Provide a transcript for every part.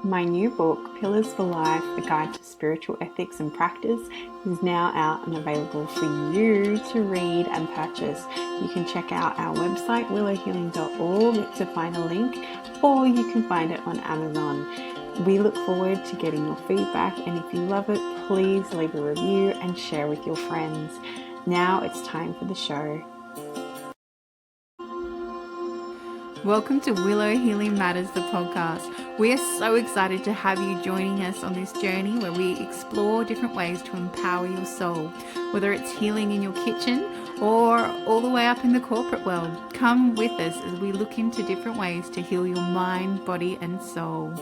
My new book, Pillars for Life, A Guide to Spiritual Ethics and Practice, is now out and available for you to read and purchase. You can check out our website, willowhealing.org, to find a link, or you can find it on Amazon. We look forward to getting your feedback, and if you love it, please leave a review and share with your friends. Now it's time for the show. Welcome to Willow Healing Matters, the podcast. We are so excited to have you joining us on this journey where we explore different ways to empower your soul, whether it's healing in your kitchen or all the way up in the corporate world. Come with us as we look into different ways to heal your mind, body, and soul.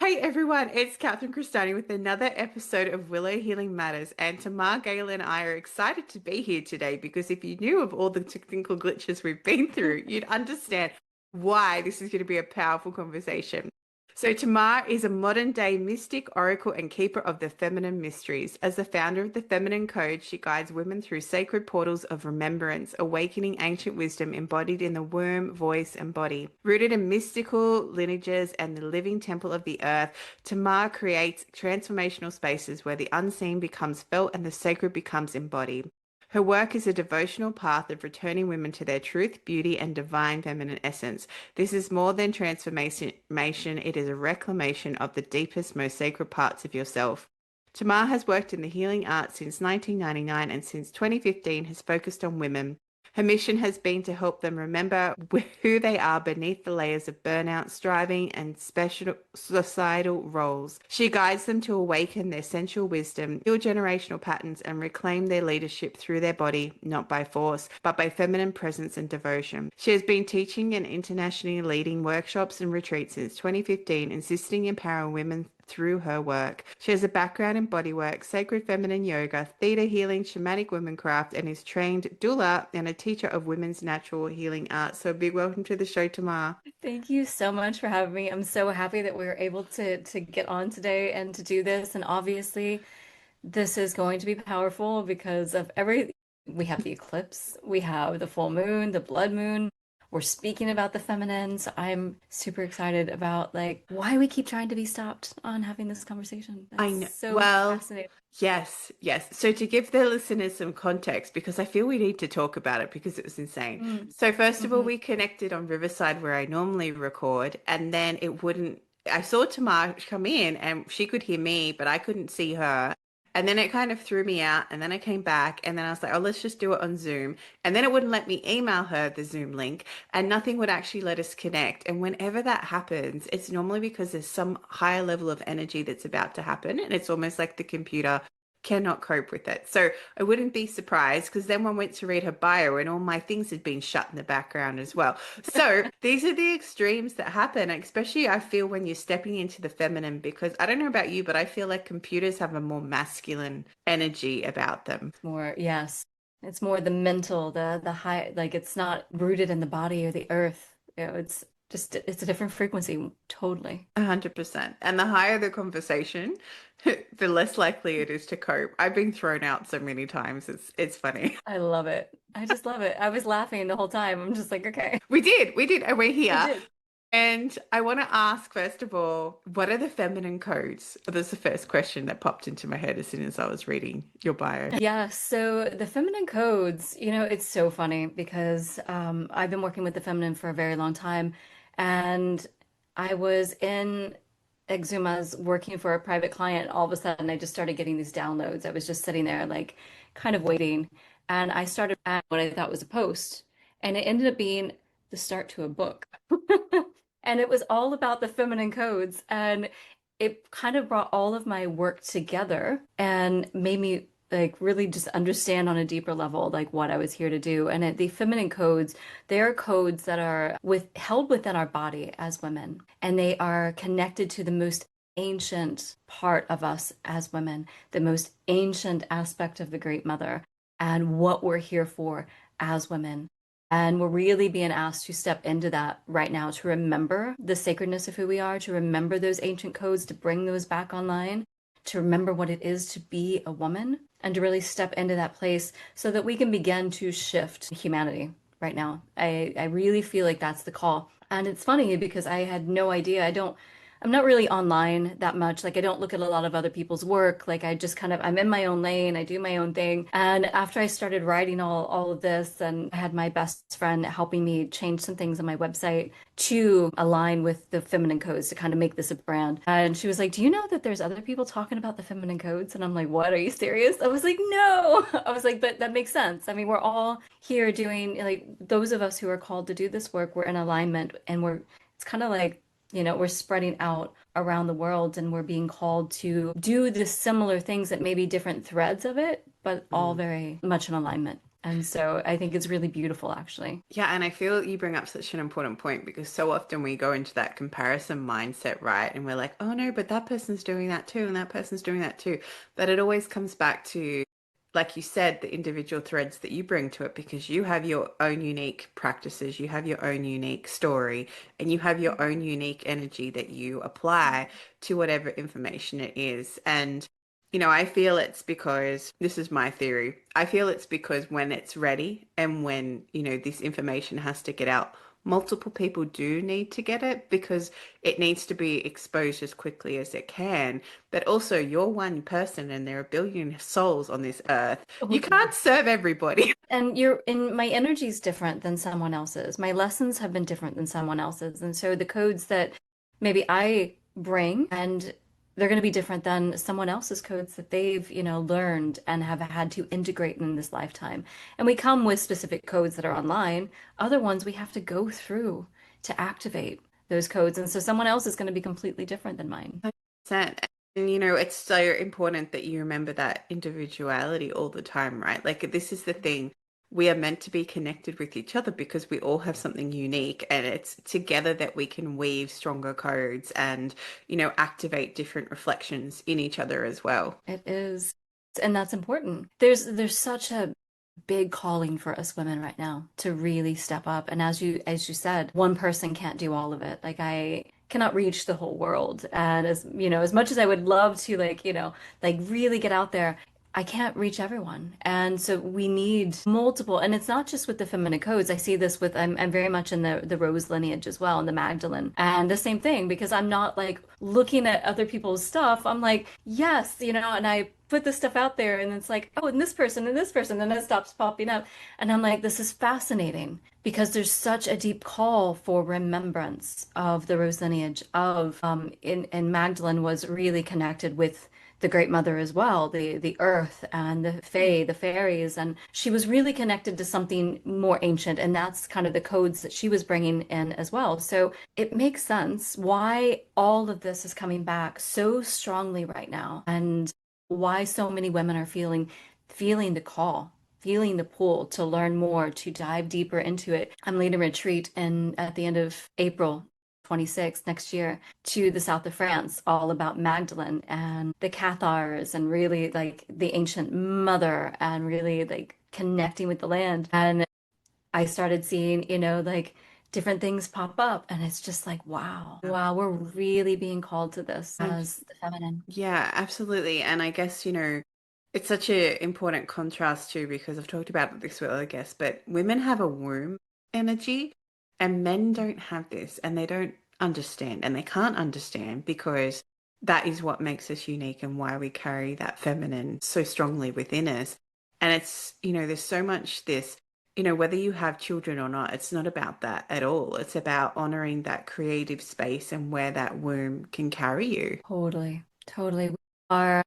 Hey everyone, it's Catherine Cristani with another episode of Willow Healing Matters, and Tamar, Gail and I are excited to be here today because if you knew of all the technical glitches we've been through, you'd understand why this is going to be a powerful conversation. So Tamar is a modern day mystic, oracle, and keeper of the feminine mysteries. As the founder of the Feminine Code, she guides women through sacred portals of remembrance, awakening ancient wisdom embodied in the womb, voice, and body. Rooted in mystical lineages and the living temple of the earth, Tamar creates transformational spaces where the unseen becomes felt and the sacred becomes embodied. Her work is a devotional path of returning women to their truth, beauty, and divine feminine essence. This is more than transformation, it is a reclamation of the deepest, most sacred parts of yourself. Tamar has worked in the healing arts since 1999 and since 2015 has focused on women. Her mission has been to help them remember who they are beneath the layers of burnout, striving, and special societal roles. She guides them to awaken their sensual wisdom, heal generational patterns, and reclaim their leadership through their body, not by force, but by feminine presence and devotion. She has been teaching and internationally leading workshops and retreats since 2015, insisting empowering women through her work. She has a background in bodywork, sacred feminine yoga, theta healing, shamanic womancraft, and is trained doula and a teacher of women's natural healing arts. So a big welcome to the show, Tamar. Thank you so much for having me. I'm so happy that we were able to get on today and to do this. And obviously, this is going to be powerful because of we have the eclipse, we have the full moon, the blood moon. We're speaking about the feminine. So I'm super excited about like why we keep trying to be stopped on having this conversation. I That's know. so Well, fascinating. yes, yes. So to give the listeners some context, because I feel we need to talk about it because it was insane. Mm. So first of all, Hmm. we connected on Riverside where I normally record, and then it wouldn't. I saw Tamar come in and she could hear me, but I couldn't see her. And then it kind of threw me out. And then I came back and then I was like, oh, let's just do it on Zoom. And then it wouldn't let me email her the Zoom link and nothing would actually let us connect. And whenever that happens, it's normally because there's some higher level of energy that's about to happen. And it's almost like the computer cannot cope with it. So I wouldn't be surprised because then one went to read her bio and all my things had been shut in the background as well. So these are the extremes that happen, especially I feel when you're stepping into the feminine, because I don't know about you, but I feel like computers have a more masculine energy about them. More, yes. It's more the mental, the high, like it's not rooted in the body or the earth. It's just it's a different frequency, totally. 100%. And the higher the conversation, the less likely it is to cope. I've been thrown out so many times. It's funny. I love it. I just love it. I was laughing the whole time. I'm just like, okay, We did, and we're we here. did. And I want to ask, first of all, what are the feminine codes? That's the first question that popped into my head as soon as I was reading your bio. Yeah, so the feminine codes, it's so funny because I've been working with the feminine for a very long time, and I was in Exuma's working for a private client. All of a sudden, I just started getting these downloads. I was just sitting there, like, kind of waiting, and I started at what I thought was a post, and it ended up being the start to a book. And it was all about the feminine codes, and it kind of brought all of my work together and made me like really just understand on a deeper level like what I was here to do. And the feminine codes, they are codes that are held within our body as women, and they are connected to the most ancient part of us as women, the most ancient aspect of the Great Mother, and what we're here for as women. And we're really being asked to step into that right now, to remember the sacredness of who we are, to remember those ancient codes, to bring those back online, to remember what it is to be a woman, and to really step into that place so that we can begin to shift humanity right now. I really feel like that's the call. And it's funny because I had no idea. I'm not really online that much. Like I don't look at a lot of other people's work. Like I just kind of, I'm in my own lane. I do my own thing. And after I started writing all of this, and I had my best friend helping me change some things on my website to align with the feminine codes to kind of make this a brand. And she was like, "Do you know that there's other people talking about the feminine codes?" And I'm like, "What? Are you serious?" I was like, "No." I was like, "But that makes sense. I mean, we're all here doing like those of us who are called to do this work, we're in alignment and we're it's kind of like we're spreading out around the world and we're being called to do the similar things that may be different threads of it, but all Mm. very much in alignment. And so I think it's really beautiful, actually. Yeah, and I feel you bring up such an important point because so often we go into that comparison mindset, right? And we're like, oh no, but that person's doing that too, and that person's doing that too. But it always comes back to, like you said, the individual threads that you bring to it because you have your own unique practices, you have your own unique story, and you have your own unique energy that you apply to whatever information it is. And I feel it's because this is my theory. I feel it's because when it's ready and when, this information has to get out, multiple people do need to get it because it needs to be exposed as quickly as it can. But also, you're one person and there are a billion souls on this earth. You can't serve everybody. And my energy is different than someone else's. My lessons have been different than someone else's. And so the codes that maybe I bring and they're going to be different than someone else's codes that they've, learned and have had to integrate in this lifetime. And we come with specific codes that are online. Other ones we have to go through to activate those codes. And so someone else is going to be completely different than mine. 100%. And it's so important that you remember that individuality all the time, right? Like this is the thing. We are meant to be connected with each other because we all have something unique and it's together that we can weave stronger codes and, activate different reflections in each other as well. It is. And that's important. There's such a big calling for us women right now to really step up. And as you said, one person can't do all of it. Like I cannot reach the whole world. And as much as I would love to like really get out there, I can't reach everyone. And so we need multiple, and it's not just with the feminine codes. I see this with I'm very much in the Rose lineage as well, and the Magdalene. And the same thing, because I'm not like looking at other people's stuff. I'm like, yes, and I put this stuff out there and it's like, oh, and this person, and it stops popping up. And I'm like, this is fascinating because there's such a deep call for remembrance of the Rose lineage of and Magdalene was really connected with the Great Mother as well, the earth and the fae, the fairies, and she was really connected to something more ancient, and that's kind of the codes that she was bringing in as well. So it makes sense why all of this is coming back so strongly right now, and why so many women are feeling the call, feeling the pull to learn more, to dive deeper into it. I'm leading a retreat at the end of April 26th next year to the south of France, all about Magdalene and the Cathars and really like the ancient mother and really like connecting with the land. And I started seeing, like different things pop up and it's just like, wow, wow, we're really being called to this as the feminine. Yeah, absolutely. And I guess, it's such an important contrast too, because I've talked about this with other guests, but women have a womb energy and men don't have this and they don't understand and they can't understand because that is what makes us unique and why we carry that feminine so strongly within us. And it's, there's so much this, whether you have children or not, it's not about that at all. It's about honoring that creative space and where that womb can carry you. Totally, totally. We are,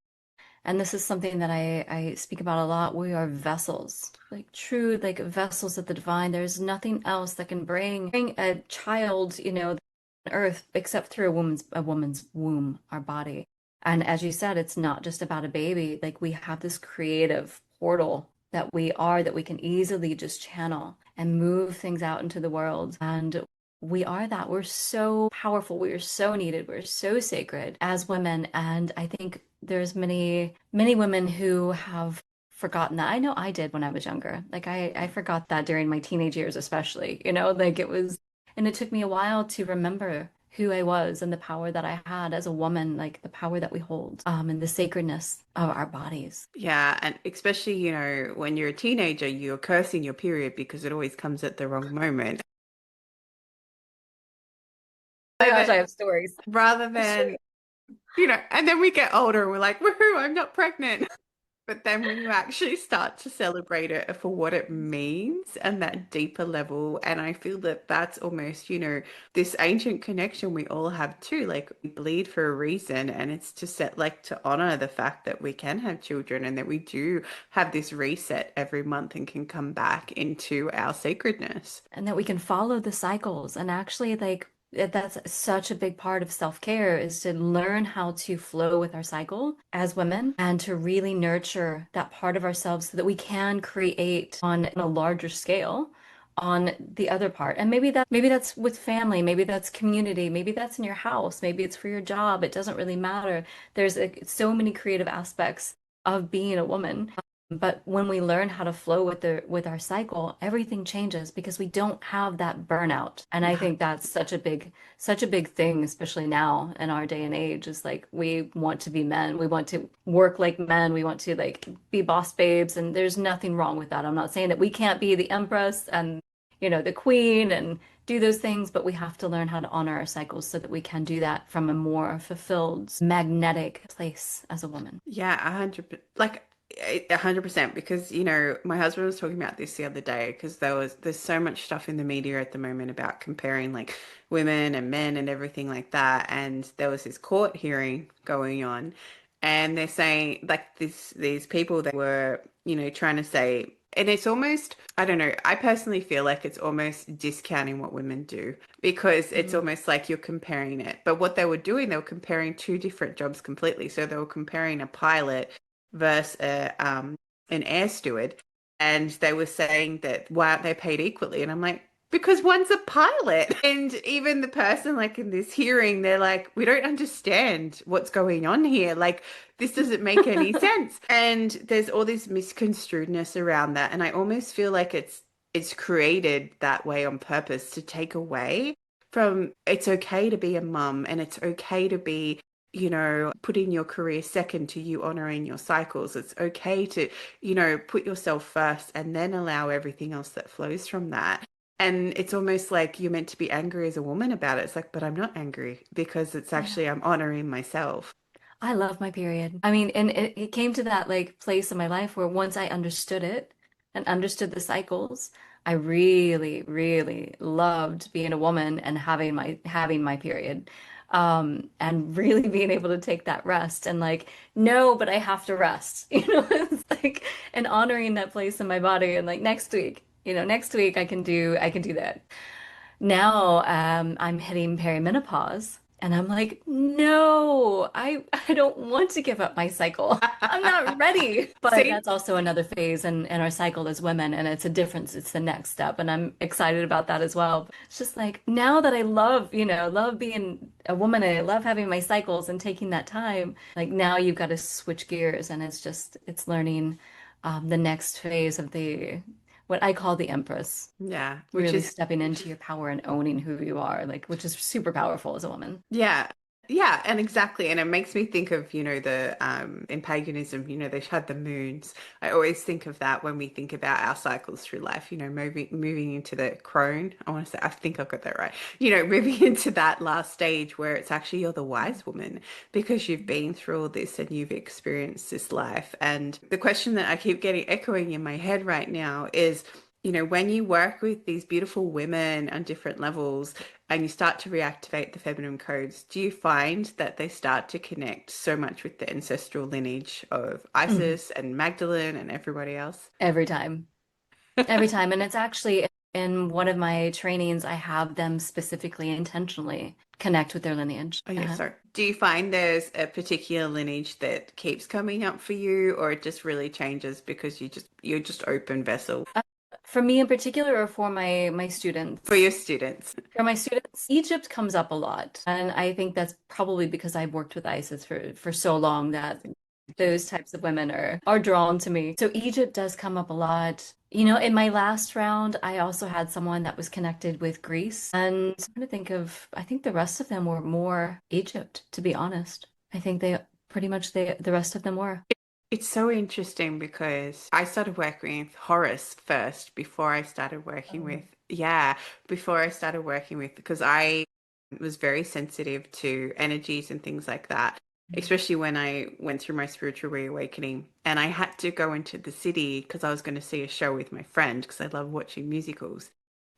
and this is something that I speak about a lot. We are vessels, like true, like vessels of the divine. There's nothing else that can bring a child, on earth except through a woman's womb, our body. And as you said, it's not just about a baby. Like we have this creative portal that we can easily just channel and move things out into the world. And we are that. We're so powerful. We are so needed. We're so sacred as women. And I think there's many, many women who have forgotten that. I know I did when I was younger. Like I forgot that during my teenage years, especially, like it was, and it took me a while to remember who I was and the power that I had as a woman, like the power that we hold, and the sacredness of our bodies. Yeah, and especially, when you're a teenager, you're cursing your period because it always comes at the wrong moment. my Rather gosh, than, I have stories. rather Sure. than, and then we get older and we're like, woohoo, I'm not pregnant. But then when you actually start to celebrate it for what it means and that deeper level, and I feel that that's almost, this ancient connection we all have too. Like we bleed for a reason, and it's to set, like, to honor the fact that we can have children and that we do have this reset every month and can come back into our sacredness. And that we can follow the cycles and actually like that's such a big part of self-care is to learn how to flow with our cycle as women and to really nurture that part of ourselves so that we can create on a larger scale on the other part. And maybe that's with family, maybe that's community, maybe that's in your house, maybe it's for your job. It doesn't really matter. There's so many creative aspects of being a woman. But when we learn how to flow with the with our cycle, everything changes because we don't have that burnout. And I Yeah. think that's such a big thing, especially now in our day and age, is like we want to be men. We want to work like men. We want to like be boss babes. And there's nothing wrong with that. I'm not saying that we can't be the empress and, the queen and do those things, but we have to learn how to honor our cycles so that we can do that from a more fulfilled, magnetic place as a woman. Yeah, 100%, because my husband was talking about this the other day because there's so much stuff in the media at the moment about comparing like women and men and everything like that, and there was this court hearing going on, and they're saying like these people that were trying to say, and it's almost, I don't know, I personally feel like it's almost discounting what women do because it's Mhm. almost like you're comparing it, but what they were doing, they were comparing two different jobs completely. So they were comparing a pilot versus an air steward, and they were saying that why aren't they paid equally? And I'm like, because one's a pilot. And even the person like in this hearing, they're like, we don't understand what's going on here. Like, this doesn't make any sense. And there's all this misconstruedness around that. And I almost feel like it's created that way on purpose to take away from it's okay to be a mum and it's okay to be putting your career second to you honoring your cycles. It's okay to, put yourself first and then allow everything else that flows from that. And it's almost like you're meant to be angry as a woman about it. It's like, but I'm not angry because it's Yeah. actually, I'm honoring myself. I love my period. I mean, and it came to that like place in my life where once I understood it and understood the cycles, I really, really loved being a woman and having my period. And really being able to take that rest and like, no, but I have to rest. It's like and honoring that place in my body and like next week I can do that. Now, I'm hitting perimenopause, and I'm like, no, I don't want to give up my cycle. I'm not ready. But See, that's also another phase in our cycle as women, and it's a difference. It's the next step, and I'm excited about that as well. It's just like now that I love, love being a woman and I love having my cycles and taking that time, like now you've got to switch gears, and it's learning the next phase of the what I call the Empress yeah, which really is stepping into your power and owning who you are, like which is super powerful as a woman. Yeah. Yeah, and exactly. And it makes me think of, the in paganism, they had the moons. I always think of that when we think about our cycles through life, moving into the crone. I want to say, I think I've got that right. Moving into that last stage where it's actually you're the wise woman because you've been through all this and you've experienced this life. And the question that I keep getting echoing in my head right now is, when you work with these beautiful women on different levels, and you start to reactivate the feminine codes, do you find that they start to connect so much with the ancestral lineage of Mhm. Isis and Magdalene and everybody else? Every time. Every time. And it's actually in one of my trainings, I have them specifically intentionally connect with their lineage. Oh, yeah, sorry. Do you find there's a particular lineage that keeps coming up for you, or it just really changes because you're just open vessel Uh, for me in particular, or for my for students? your students? For my students, Egypt comes up a lot. And I think that's probably because I've worked with ISIS for so long that those types of women are drawn to me. So Egypt does come up a lot. In my last round, I also had someone that was connected with Greece. And I'm trying to think of, I think the rest of them were more Egypt, to be honest. I think they pretty much the rest of them were. It's so interesting because I started working with Horus first before I started working with, Oh. yeah, before I started working with, because was very sensitive to energies and things like that, especially when I went through my spiritual reawakening. And I had to go into the city because I was going to see a show with my friend because I love watching musicals.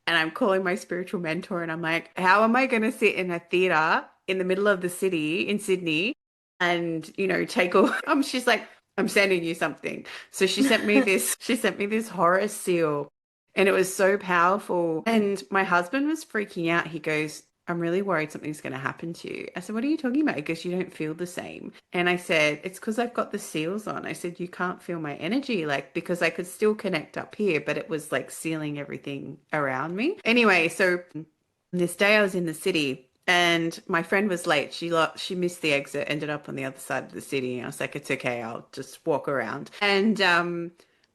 And I'm calling my spiritual mentor and I'm like, how am I going to sit in a theater in the middle of the city in Sydney and, take all, she's like, I'm sending you something. So she sent me this horror seal and it was so powerful. And my husband was freaking out. He goes, I'm really worried something's going to happen to you. I said, what are you talking about? He goes, you don't feel the same. And I said, it's because I've got the seals on. I said, you can't feel my energy, like, because I could still connect up here, but it was like sealing everything around me. Anyway, so this day I was in the city and my friend was late. She missed the exit, ended up on the other side of the city. And I was like, it's okay, I'll just walk around. And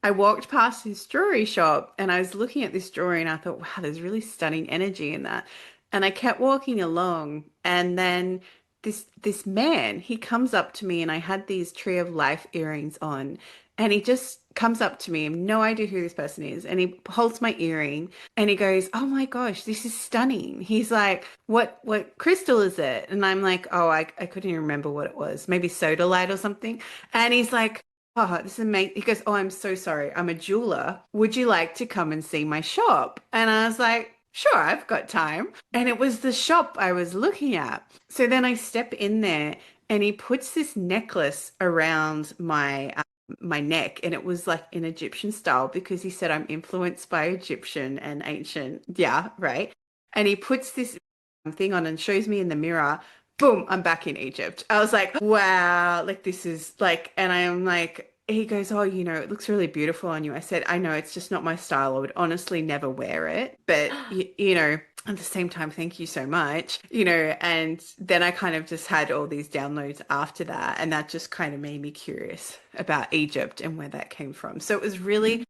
I walked past this jewelry shop and I was looking at this jewelry and I thought, wow, there's really stunning energy in that. And I kept walking along and then this man, he comes up to me and I had these Tree of Life earrings on and he just comes up to me. I have no idea who this person is. And he holds my earring and he goes, oh my gosh, this is stunning. He's like, what crystal is it? And I'm like, oh, I couldn't even remember what it was. Maybe sodalite or something. And he's like, oh, this is amazing. He goes, oh, I'm so sorry. I'm a jeweler. Would you like to come and see my shop? And I was like, sure, I've got time. And it was the shop I was looking at. So then I step in there and he puts this necklace around my neck and it was like in Egyptian style because he said I'm influenced by Egyptian and ancient. Yeah, right. And he puts this thing on and shows me in the mirror. Boom, I'm back in Egypt. I was like, wow, like this is like, and I am like, he goes, oh, it looks really beautiful on you. I said, I know it's just not my style. I would honestly never wear it. But, at the same time, thank you so much, and then I kind of just had all these downloads after that. And that just kind of made me curious about Egypt and where that came from. So it was really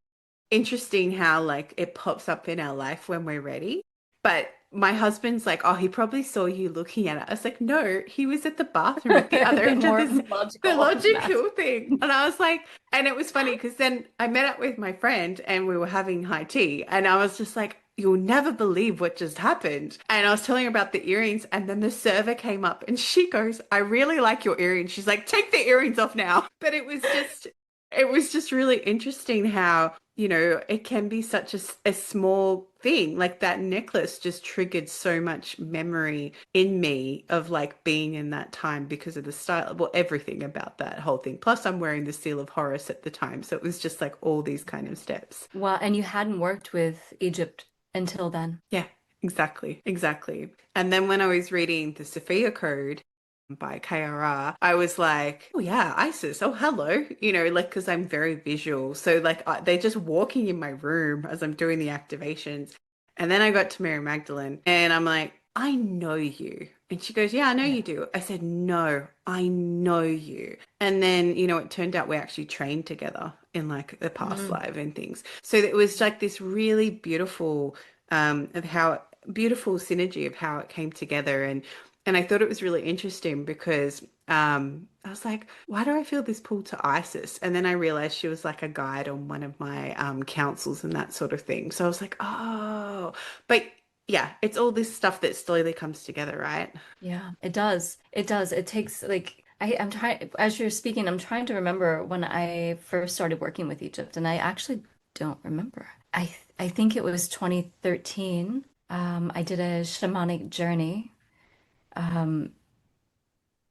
interesting how like it pops up in our life when we're ready. But my husband's like, oh, he probably saw you looking at it. I was like, no, he was at the bathroom at the other The end of more this, the logical logical thing. And I was like, and it was funny because then I met up with my friend and we were having high tea. And I was just like, you'll never believe what just happened. And I was telling her about the earrings. And then the server came up and she goes, I really like your earrings. She's like, take the earrings off now. But it was just really interesting how, it can be such a small thing. Like that necklace just triggered so much memory in me of like being in that time because of the style, well, everything about that whole thing. Plus, I'm wearing the Seal of Horus at the time. So it was just like all these kind of steps. Well, and you hadn't worked with Egypt until then. Yeah, exactly. Exactly. And then when I was reading the Sophia Code, by KRR, I was like, oh yeah, Isis, oh hello, like because I'm very visual. So like they're just walking in my room as I'm doing the activations. And then I got to Mary Magdalene and I'm like, I know you. And she goes, yeah, I know Yeah. you do. I said, no, I know you. And then, it turned out we actually trained together in like the past Mm. life and things. So it was like this really beautiful of how beautiful synergy of how it came together. And I thought it was really interesting because I was like, why do I feel this pull to Isis? And then I realized she was like a guide on one of my councils and that sort of thing. So I was like, oh, but yeah, it's all this stuff that slowly comes together, right? Yeah, it does. It does. It takes like I'm trying as you're speaking, I'm trying to remember when I first started working with Egypt, and I actually don't remember. I think it was 2013. I did a shamanic journey, um,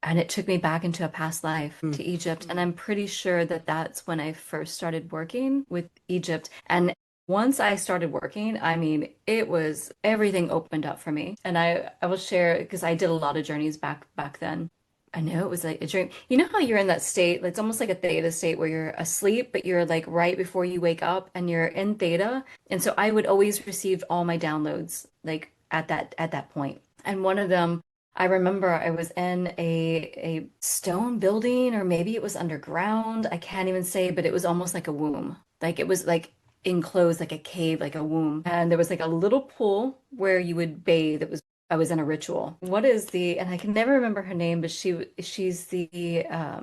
and it took me back into a past life Mm. to Egypt. And I'm pretty sure that that's when I first started working with Egypt. And once I started working, I mean, it was everything opened up for me. And I will share because I did a lot of journeys back then. I know it was like a dream. You know how you're in that state, it's almost like a theta state where you're asleep, but you're like right before you wake up and you're in theta. And so I would always receive all my downloads like at that point. And one of them I remember I was in a stone building, or maybe it was underground. I can't even say, but it was almost like a womb. Like it was like enclosed like a cave, like a womb. And there was like a little pool where you would bathe. I was in a ritual. What is and I can never remember her name, but she's the I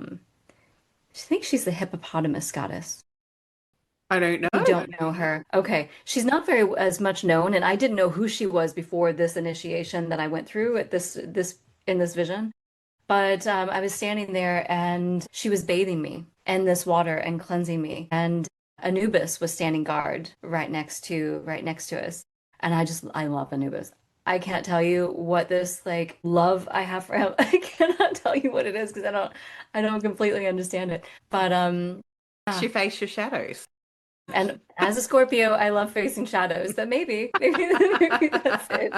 think she's the hippopotamus goddess. I don't You know. don't know her. Okay. She's not very as much known, and I didn't know who she was before this initiation that I went through at this in this vision. But I was standing there and she was bathing me in this water and cleansing me. And Anubis was standing guard right next to us. And I love Anubis. I can't tell you what this like love I have for him. I cannot tell you what it is because I don't completely understand it. But She ah, face your shadows. and as a Scorpio, I love facing shadows. That maybe that's it.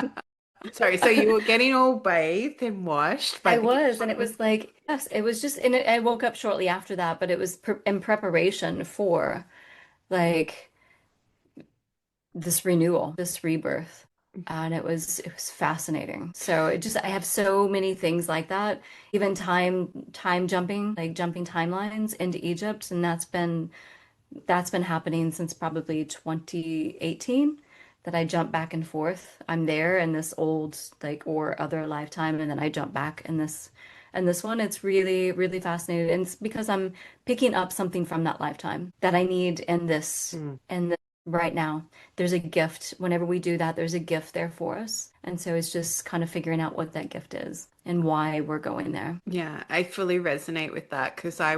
Sorry, so you were getting all bathed and washed by I the was, and it was like, yes, it was just, and I woke up shortly after that, but it was in preparation for like this renewal, this rebirth. And it was fascinating. So it just, I have so many things like that, even time jumping, like jumping timelines into Egypt, and that's been happening since probably 2018 that I jump back and forth. I'm there in this old like or other lifetime and then I jump back in this one. It's really, really fascinating. And it's because I'm picking up something from that lifetime that I need Mm. in this right now. There's a gift. Whenever we do that, there's a gift there for us. And so it's just kind of figuring out what that gift is and why we're going there. Yeah, I fully resonate with that because I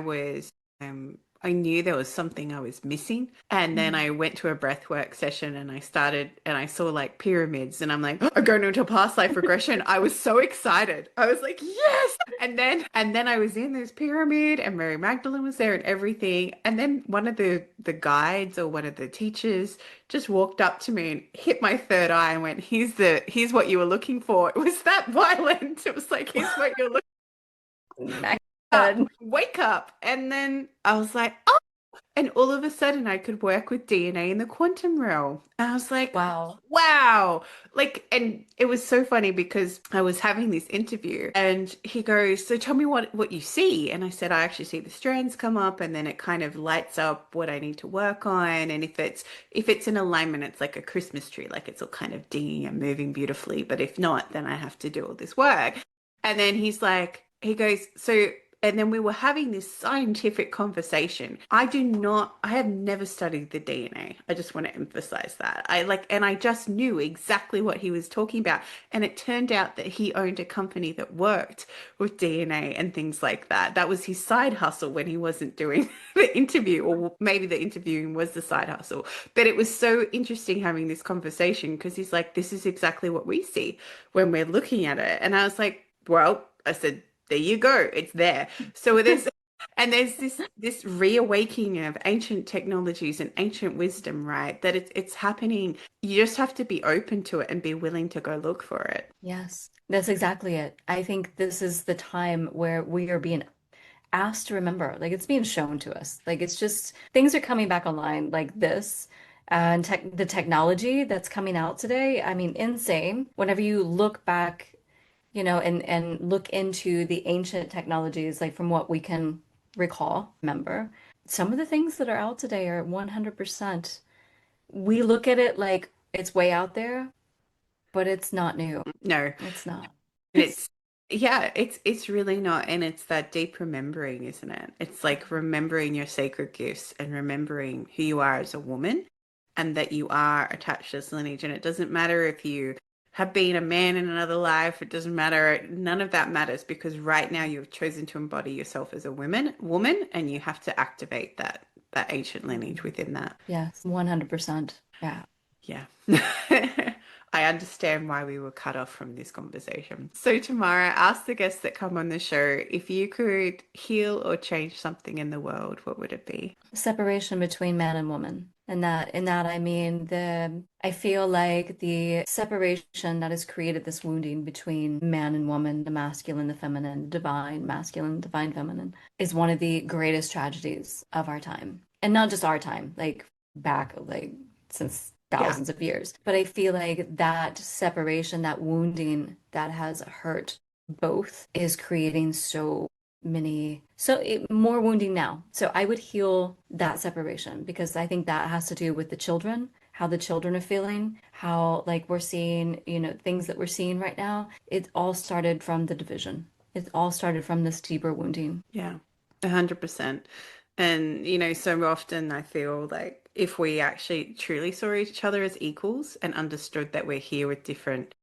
knew there was something I was missing. And then Mhm. I went to a breathwork session and I started and I saw like pyramids and I'm like, I'm going into a past life regression. I was so excited. I was like, yes. And then I was in this pyramid and Mary Magdalene was there and everything. And then one of the guides or one of the teachers just walked up to me and hit my third eye and went, here's what you were looking for. It was that violent. It was like, here's what you're looking My up, God. wake up. And then I was like, oh, and all of a sudden I could work with DNA in the quantum realm. And I was like, Wow. wow. Like, and it was so funny because I was having this interview and he goes, so tell me what you see. And I said, I actually see the strands come up and then it kind of lights up what I need to work on. And if it's in alignment, it's like a Christmas tree, like it's all kind of dinging and moving beautifully. But if not, then I have to do all this work. And then he goes, so, and then we were having this scientific conversation. I have never studied the DNA. I just want to emphasize that. And I just knew exactly what he was talking about. And it turned out that he owned a company that worked with DNA and things like that. That was his side hustle when he wasn't doing the interview, or maybe the interviewing was the side hustle. But it was so interesting having this conversation because he's like, this is exactly what we see when we're looking at it. And I was like, well, I said, there you go, it's there. So there's this reawakening of ancient technologies and ancient wisdom, right? That it's happening. You just have to be open to it and be willing to go look for it. Yes, that's exactly it. I think this is the time where we are being asked to remember. Like it's being shown to us. Like it's just things are coming back online like this. And the technology that's coming out today, I mean, insane. Whenever you look back, and look into the ancient technologies, like from what we can recall, remember, some of the things that are out today are 100%. We look at it like it's way out there, but it's not new. No, It's not. and it's really not. And it's that deep remembering, isn't it? It's like remembering your sacred gifts and remembering who you are as a woman and that you are attached to this lineage. And it doesn't matter if you have been a man in another life. It doesn't matter. None of that matters because right now you've chosen to embody yourself as a woman, and you have to activate that ancient lineage within that. Yes, 100%. Yeah. Yeah. I understand why we were cut off from this conversation. So, Tamara, ask the guests that come on the show if you could heal or change something in the world, what would it be? Separation between man and woman. And that I mean I feel like the separation that has created this wounding between man and woman, the masculine, the feminine, divine, masculine, divine, feminine, is one of the greatest tragedies of our time. And not just our time, like back like since Yeah. thousands of years. But I feel like that separation, that wounding that has hurt both is creating more wounding now. So I would heal that separation because I think that has to do with the children, how the children are feeling, how like we're seeing, things that we're seeing right now. It all started from the division. It all started from this deeper wounding. Yeah, 100%. And, so often I feel like if we actually truly saw each other as equals and understood that we're here with different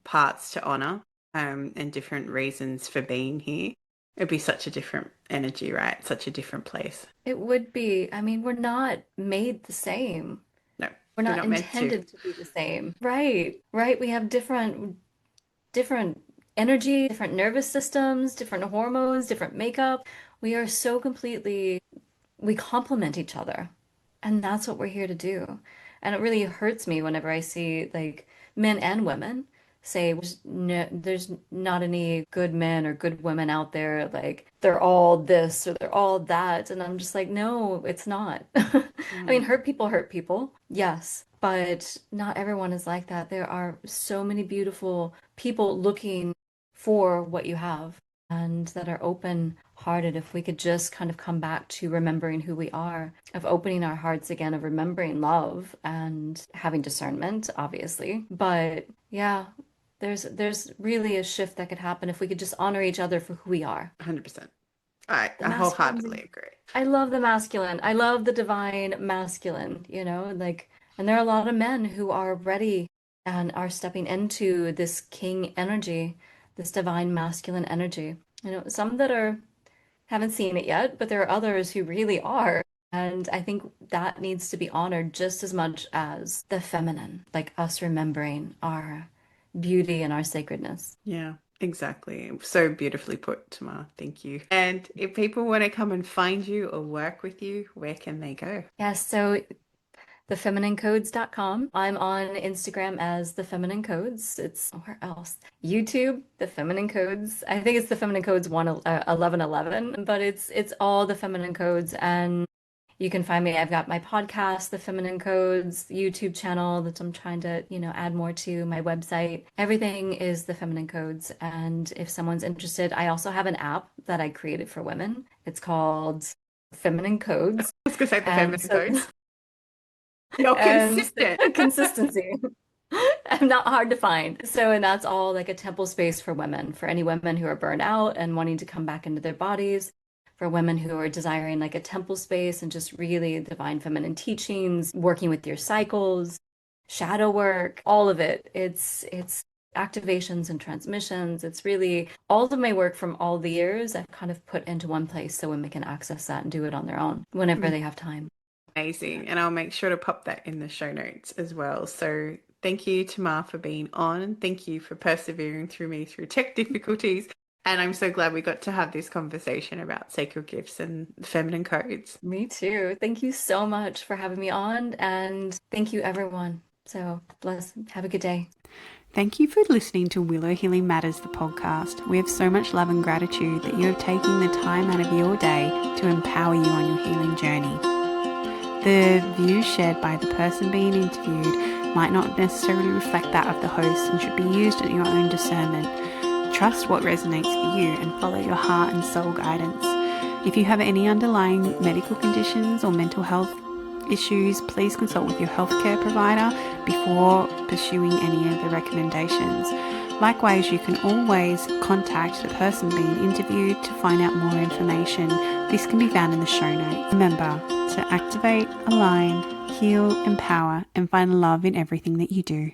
parts to honor, and different reasons for being here, it'd be such a different energy, right? Such a different place. It would be. I mean, we're not made the same. No, We're we're not not meant to. intended to be the same. Right, right. We have different energy, different nervous systems, different hormones, different makeup. We are so completely, we complement each other. And that's what we're here to do. And it really hurts me whenever I see like men and women say there's not any good men or good women out there. Like they're all this or they're all that. And I'm just like, no, it's not. I mean, Mm, hurt people, yes, but not everyone is like that. There are so many beautiful people looking for what you have and that are open hearted. If we could just kind of come back to remembering who we are, of opening our hearts again, of remembering love and having discernment, obviously. But yeah, there's really a shift that could happen if we could just honor each other for who we are. 100%. I, The I masculine. wholeheartedly agree. I love the masculine. I love the divine masculine, you know, like, and there are a lot of men who are ready and are stepping into this king energy, this divine masculine energy. You know, some that are haven't seen it yet, but there are others who really are. And I think that needs to be honored just as much as the feminine, like us remembering our beauty and our sacredness. Yeah, exactly. So beautifully put, Tamar. Thank you. And if people want to come and find you or work with you, where can they go? Yes, so thefemininecodes.com. I'm on Instagram as The Feminine Codes. It's where else? YouTube, The Feminine Codes. I think it's The Feminine Codes 1111, but it's all The Feminine Codes. And you can find me. I've got my podcast, The Feminine Codes, YouTube channel that I'm trying to, add more to, my website. Everything is The Feminine Codes. And if someone's interested, I also have an app that I created for women. It's called Feminine Codes. I was going to say the And feminine so codes. You're and consistent. consistency. I'm not hard to find. So, and that's all like a temple space for women, for any women who are burned out and wanting to come back into their bodies, for women who are desiring like a temple space and just really divine feminine teachings, working with your cycles, shadow work, all of it. It's activations and transmissions. It's really all of my work from all the years I've kind of put into one place so women can access that and do it on their own whenever they have time. Amazing. And I'll make sure to pop that in the show notes as well. So thank you, Tamar, for being on. Thank you for persevering through me through tech difficulties. And I'm so glad we got to have this conversation about sacred gifts and feminine codes. Me too. Thank you so much for having me on, and thank you, everyone. So, bless. Have a good day. Thank you for listening to Willow Healing Matters, the podcast. We have so much love and gratitude that you have taken the time out of your day to empower you on your healing journey. The views shared by the person being interviewed might not necessarily reflect that of the host and should be used at your own discernment. Trust what resonates for you and follow your heart and soul guidance. If you have any underlying medical conditions or mental health issues, please consult with your healthcare provider before pursuing any of the recommendations. Likewise, you can always contact the person being interviewed to find out more information. This can be found in the show notes. Remember to activate, align, heal, empower, and find love in everything that you do.